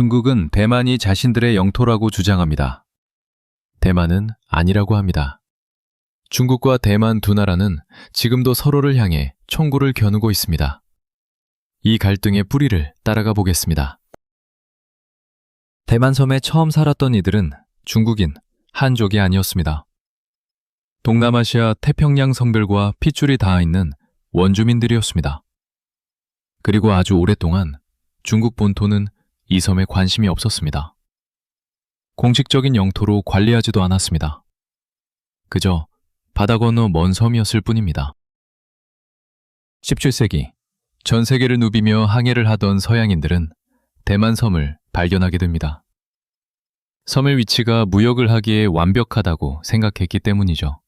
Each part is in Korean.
중국은 대만이 자신들의 영토라고 주장합니다. 대만은 아니라고 합니다. 중국과 대만 두 나라는 지금도 서로를 향해 총구를 겨누고 있습니다. 이 갈등의 뿌리를 따라가 보겠습니다. 대만 섬에 처음 살았던 이들은 중국인, 한족이 아니었습니다. 동남아시아 태평양 성별과 핏줄이 닿아 있는 원주민들이었습니다. 그리고 아주 오랫동안 중국 본토는 이 섬에 관심이 없었습니다. 공식적인 영토로 관리하지도 않았습니다. 그저 바다 건너 먼 섬이었을 뿐입니다. 17세기, 전 세계를 누비며 항해를 하던 서양인들은 대만 섬을 발견하게 됩니다. 섬의 위치가 무역을 하기에 완벽하다고 생각했기 때문이죠.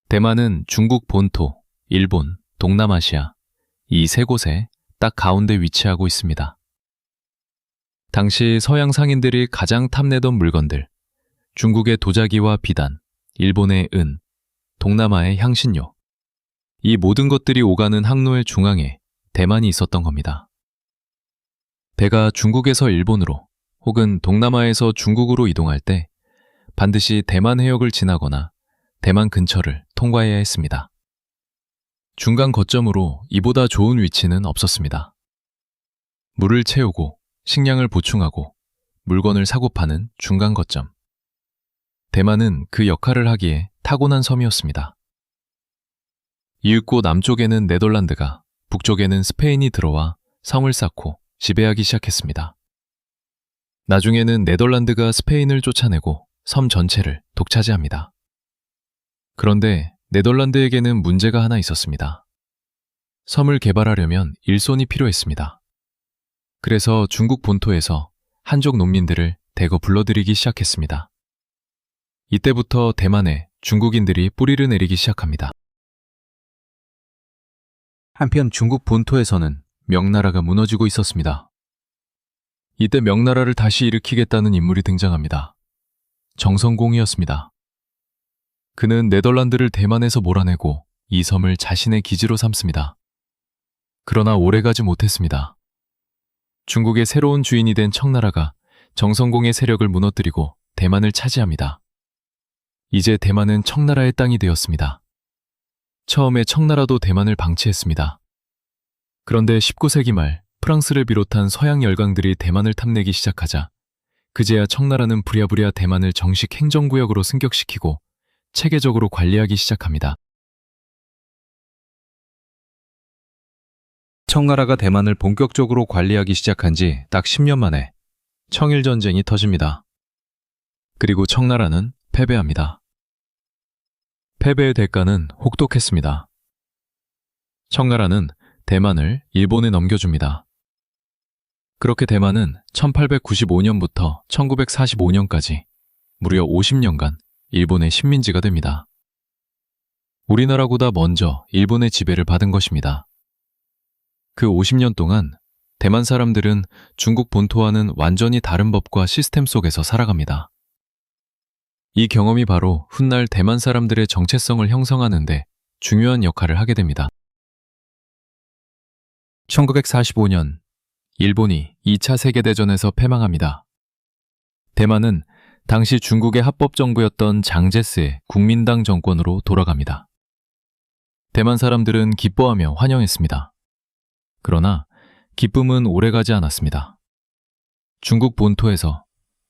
대만은 중국 본토, 일본, 동남아시아 이 세 곳에 딱 가운데 위치하고 있습니다. 당시 서양 상인들이 가장 탐내던 물건들, 중국의 도자기와 비단, 일본의 은, 동남아의 향신료, 이 모든 것들이 오가는 항로의 중앙에 대만이 있었던 겁니다. 배가 중국에서 일본으로 혹은 동남아에서 중국으로 이동할 때 반드시 대만 해역을 지나거나 대만 근처를 통과해야 했습니다. 중간 거점으로 이보다 좋은 위치는 없었습니다. 물을 채우고 식량을 보충하고 물건을 사고 파는 중간 거점. 대만은 그 역할을 하기에 타고난 섬이었습니다. 이윽고 남쪽에는 네덜란드가, 북쪽에는 스페인이 들어와 성을 쌓고 지배하기 시작했습니다. 나중에는 네덜란드가 스페인을 쫓아내고 섬 전체를 독차지합니다. 그런데 네덜란드에게는 문제가 하나 있었습니다. 섬을 개발하려면 일손이 필요했습니다. 그래서 중국 본토에서 한족 농민들을 대거 불러들이기 시작했습니다. 이때부터 대만에 중국인들이 뿌리를 내리기 시작합니다. 한편 중국 본토에서는 명나라가 무너지고 있었습니다. 이때 명나라를 다시 일으키겠다는 인물이 등장합니다. 정성공이었습니다. 그는 네덜란드를 대만에서 몰아내고 이 섬을 자신의 기지로 삼습니다. 그러나 오래가지 못했습니다. 중국의 새로운 주인이 된 청나라가 정성공의 세력을 무너뜨리고 대만을 차지합니다. 이제 대만은 청나라의 땅이 되었습니다. 처음에 청나라도 대만을 방치했습니다. 그런데 19세기 말 프랑스를 비롯한 서양 열강들이 대만을 탐내기 시작하자 그제야 청나라는 부랴부랴 대만을 정식 행정구역으로 승격시키고 체계적으로 관리하기 시작합니다. 청나라가 대만을 본격적으로 관리하기 시작한 지 딱 10년 만에 청일전쟁이 터집니다. 그리고 청나라는 패배합니다. 패배의 대가는 혹독했습니다. 청나라는 대만을 일본에 넘겨줍니다. 그렇게 대만은 1895년부터 1945년까지 무려 50년간 일본의 식민지가 됩니다. 우리나라보다 먼저 일본의 지배를 받은 것입니다. 그 50년 동안 대만 사람들은 중국 본토와는 완전히 다른 법과 시스템 속에서 살아갑니다. 이 경험이 바로 훗날 대만 사람들의 정체성을 형성하는 데 중요한 역할을 하게 됩니다. 1945년, 일본이 2차 세계대전에서 패망합니다. 대만은 당시 중국의 합법정부였던 장제스의 국민당 정권으로 돌아갑니다. 대만 사람들은 기뻐하며 환영했습니다. 그러나 기쁨은 오래가지 않았습니다. 중국 본토에서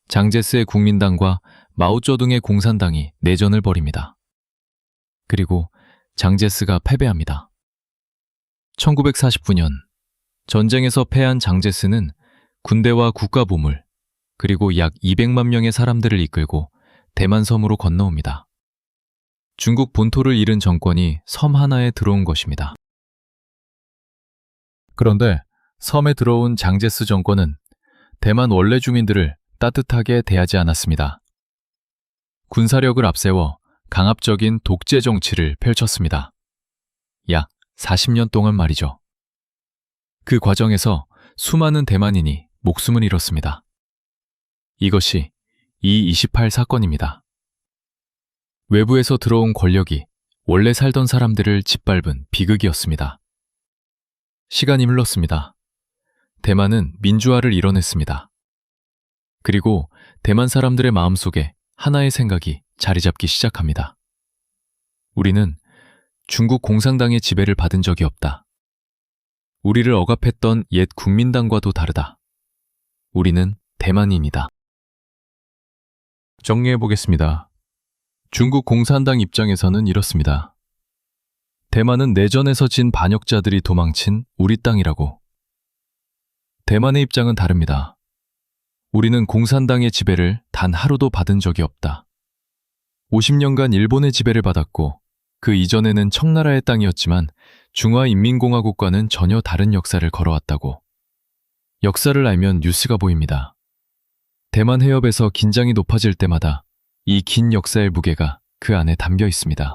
장제스의 국민당과 마오쩌둥의 공산당이 내전을 벌입니다. 그리고 장제스가 패배합니다. 1949년, 전쟁에서 패한 장제스는 군대와 국가보물, 그리고 약 200만 명의 사람들을 이끌고 대만 섬으로 건너옵니다. 중국 본토를 잃은 정권이 섬 하나에 들어온 것입니다. 그런데 섬에 들어온 장제스 정권은 대만 원래 주민들을 따뜻하게 대하지 않았습니다. 군사력을 앞세워 강압적인 독재 정치를 펼쳤습니다. 약 40년 동안 말이죠. 그 과정에서 수많은 대만인이 목숨을 잃었습니다. 이것이 이28 사건입니다. 외부에서 들어온 권력이 원래 살던 사람들을 짓밟은 비극이었습니다. 시간이 흘렀습니다. 대만은 민주화를 이뤄냈습니다. 그리고 대만 사람들의 마음속에 하나의 생각이 자리 잡기 시작합니다. 우리는 중국 공산당의 지배를 받은 적이 없다. 우리를 억압했던 옛 국민당과도 다르다. 우리는 대만인이다. 정리해 보겠습니다. 중국 공산당 입장에서는 이렇습니다. 대만은 내전에서 진 반역자들이 도망친 우리 땅이라고. 대만의 입장은 다릅니다. 우리는 공산당의 지배를 단 하루도 받은 적이 없다. 50년간 일본의 지배를 받았고 그 이전에는 청나라의 땅이었지만 중화인민공화국과는 전혀 다른 역사를 걸어왔다고. 역사를 알면 뉴스가 보입니다. 대만 해협에서 긴장이 높아질 때마다 이 긴 역사의 무게가 그 안에 담겨 있습니다.